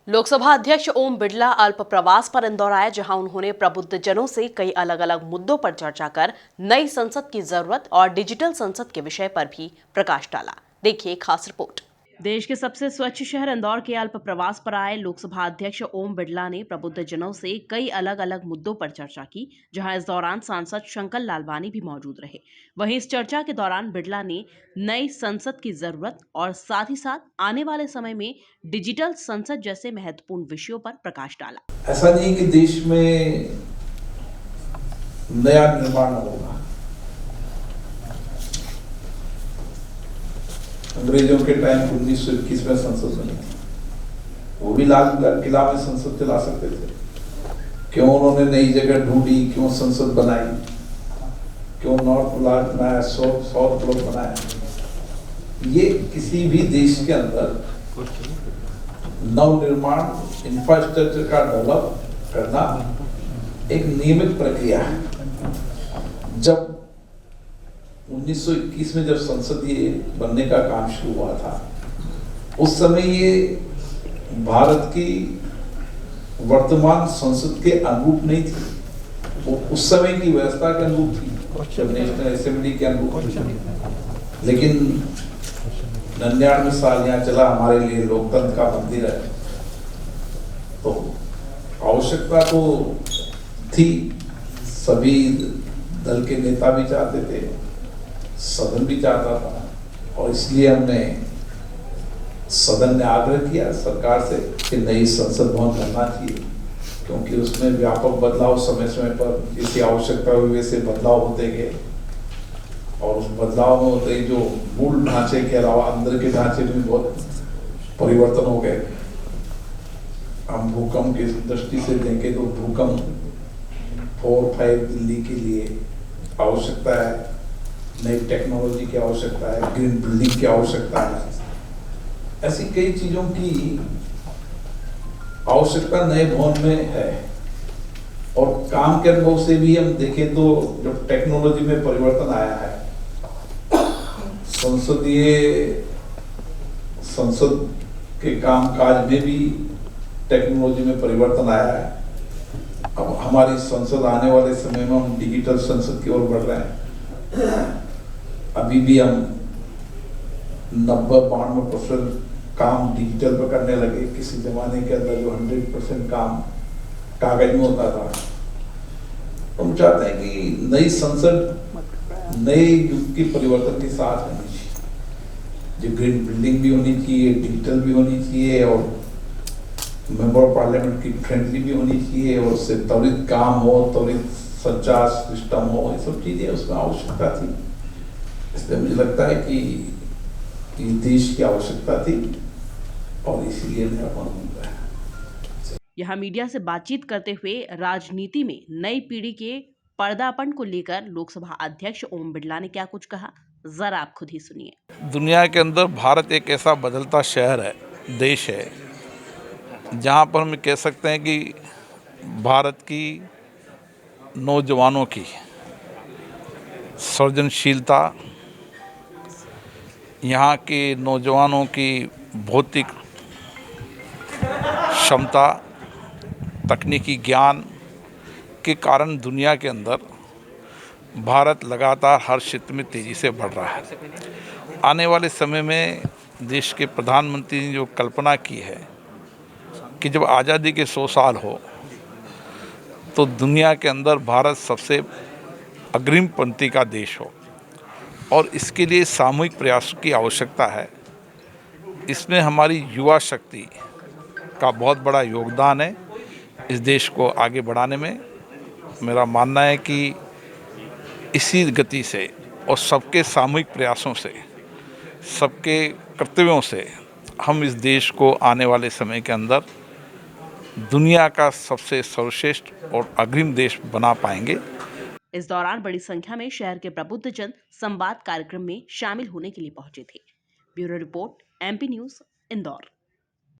लोकसभा अध्यक्ष ओम बिरला अल्प प्रवास पर इंदौर आए, जहां उन्होंने प्रबुद्धजनों से कई अलग अलग मुद्दों पर चर्चा कर नई संसद की जरूरत और डिजिटल संसद के विषय पर भी प्रकाश डाला। देखिए खास रिपोर्ट। देश के सबसे स्वच्छ शहर इंदौर के अल्प प्रवास पर आए लोकसभा अध्यक्ष ओम बिरला ने प्रबुद्धजनों से कई अलग अलग मुद्दों पर चर्चा की, जहां इस दौरान सांसद शंकर लालवानी भी मौजूद रहे। वहीं इस चर्चा के दौरान बिरला ने नई संसद की जरूरत और साथ ही साथ आने वाले समय में डिजिटल संसद जैसे महत्वपूर्ण विषयों पर प्रकाश डाला। ऐसा नहीं कि देश में नया निर्माण होगा। अंग्रेजों के टाइम 1921 में संसद बनी थी, वो भी लाल किला में संसद चला सकते थे। क्यों उन्होंने नई जगह ढूंढी, क्यों संसद बनाई, क्यों नॉर्थ ब्लॉक बनाया, साउथ ब्लॉक बनाया। ये किसी भी देश के अंदर नवनिर्माण इंफ्रास्ट्रक्चर का डेवलप करना एक नियमित प्रक्रिया है। जब 1921 में जब संसदीय बनने का काम शुरू हुआ था, उस समय ये भारत की वर्तमान संसद के अनुरूप नहीं थी, वो उस समय की व्यवस्था के अनुरूप थी, जब नेशनल असेंबली के अनुरूप थी। लेकिन 99 साल यहाँ चला, हमारे लिए लोकतंत्र का मंदिर है, तो आवश्यकता तो थी। सभी दल के नेता भी चाहते थे, सदन भी चाहता था, और इसलिए हमने सदन ने आग्रह किया सरकार से कि नई संसद भवन बनना चाहिए, क्योंकि उसमें व्यापक बदलाव समय समय पर जैसी आवश्यकता हुई वैसे बदलाव होते गए, और उस बदलाव में होते ही जो मूल ढांचे के अलावा अंदर के ढांचे में बहुत परिवर्तन हो गए। हम भूकंप की दृष्टि से देखें तो भूकंप 4-5 दिल्ली के लिए आवश्यकता है, नई टेक्नोलॉजी की आवश्यकता है, ग्रीन बिल्डिंग की आवश्यकता है। ऐसी कई चीजों की आवश्यकता नए भवन में है। और काम के अनुभव से भी हम देखें तो जब टेक्नोलॉजी में परिवर्तन आया है, संसद के कामकाज में भी टेक्नोलॉजी में परिवर्तन आया है। अब हमारी संसद आने वाले समय में हम डिजिटल संसद की ओर बढ़ रहे हैं। अभी भी हम 90-92% काम डिजिटल पर करने लगे। किसी जमाने के अंदर जो 100% काम कागज में होता था। हम चाहते हैं कि नई संसद नए युग की परिवर्तन के साथ होनी चाहिए, जो ग्रीन बिल्डिंग भी होनी चाहिए, डिजिटल भी होनी चाहिए, और मेंबर ऑफ पार्लियामेंट की फ्रेंडली भी होनी चाहिए, और उससे त्वरित काम हो, त्वरित संचार सिस्टम हो, ये सब चीजें उसमें आवश्यकता थी। इसलिए मुझे लगता है कि ये देश की आवश्यकता थी, और इसीलिए नया भवन बन रहा है। यहाँ मीडिया से बातचीत करते हुए राजनीति में नई पीढ़ी के पर्दापण को लेकर लोकसभा अध्यक्ष ओम बिरला ने क्या कुछ कहा, जरा आप खुद ही सुनिए। दुनिया के अंदर भारत एक ऐसा बदलता शहर है, देश है, जहाँ पर हम कह सकते हैं कि भारत की नौजवानों की सृजनशीलता, यहाँ के नौजवानों की भौतिक क्षमता, तकनीकी ज्ञान के कारण दुनिया के अंदर भारत लगातार हर क्षेत्र में तेज़ी से बढ़ रहा है। आने वाले समय में देश के प्रधानमंत्री ने जो कल्पना की है कि जब आज़ादी के 100 साल हो तो दुनिया के अंदर भारत सबसे अग्रिम पंक्ति का देश हो, और इसके लिए सामूहिक प्रयासों की आवश्यकता है। इसमें हमारी युवा शक्ति का बहुत बड़ा योगदान है इस देश को आगे बढ़ाने में। मेरा मानना है कि इसी गति से और सबके सामूहिक प्रयासों से, सबके कर्तव्यों से हम इस देश को आने वाले समय के अंदर दुनिया का सबसे सर्वश्रेष्ठ और अग्रिम देश बना पाएंगे। इस दौरान बड़ी संख्या में शहर के प्रबुद्धजन संवाद कार्यक्रम में शामिल होने के लिए पहुंचे थे। Bureau report, MP news, Indore.